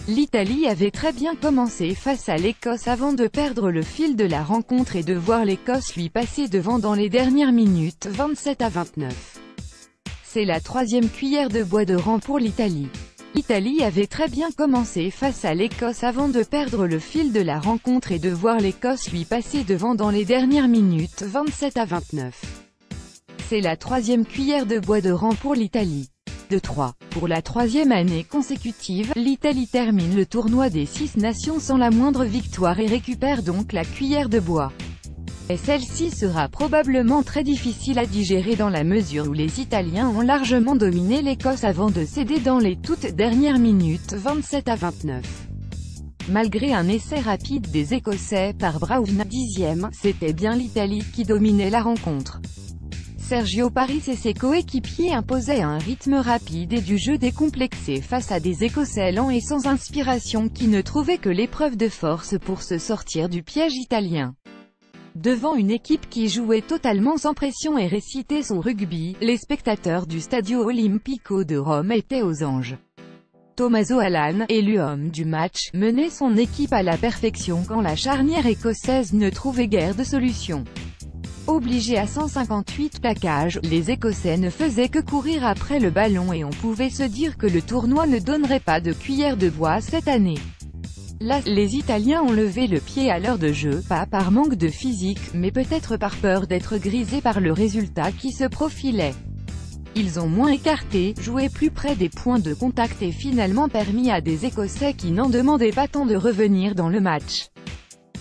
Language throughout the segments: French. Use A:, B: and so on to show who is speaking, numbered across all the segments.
A: L'Italie avait très bien commencé face à l'Écosse avant de perdre le fil de la rencontre et de voir l'Écosse lui passer devant dans les dernières minutes, 27-29. C'est la troisième cuillère de bois de rang pour l'Italie. L'Italie avait très bien commencé face à l'Écosse avant de perdre le fil de la rencontre et de voir l'Écosse lui passer devant dans les dernières minutes, 27-29. C'est la troisième cuillère de bois de rang pour l'Italie. De 3. Pour la troisième année consécutive, l'Italie termine le tournoi des 6 nations sans la moindre victoire et récupère donc la cuillère de bois. Et celle-ci sera probablement très difficile à digérer dans la mesure où les Italiens ont largement dominé l'Écosse avant de céder dans les toutes dernières minutes, 27-29. Malgré un essai rapide des Écossais par Brown, 10e, c'était bien l'Italie qui dominait la rencontre. Sergio Paris et ses coéquipiers imposaient un rythme rapide et du jeu décomplexé face à des Écossais lents et sans inspiration qui ne trouvaient que l'épreuve de force pour se sortir du piège italien. Devant une équipe qui jouait totalement sans pression et récitait son rugby, les spectateurs du Stadio Olimpico de Rome étaient aux anges. Tommaso Allan, élu homme du match, menait son équipe à la perfection quand la charnière écossaise ne trouvait guère de solution. Obligés à 158 plaquages, les Écossais ne faisaient que courir après le ballon et on pouvait se dire que le tournoi ne donnerait pas de cuillère de bois cette année. Là, les Italiens ont levé le pied à l'heure de jeu, pas par manque de physique, mais peut-être par peur d'être grisés par le résultat qui se profilait. Ils ont moins écarté, joué plus près des points de contact et finalement permis à des Écossais qui n'en demandaient pas tant de revenir dans le match.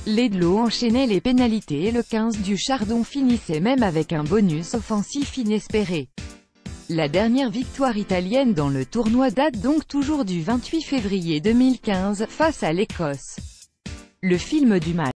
A: Laidlaw enchaînait les pénalités et le 15 du Chardon finissait même avec un bonus offensif inespéré. La dernière victoire italienne dans le tournoi date donc toujours du 28 février 2015, face à l'Écosse. Le film du match.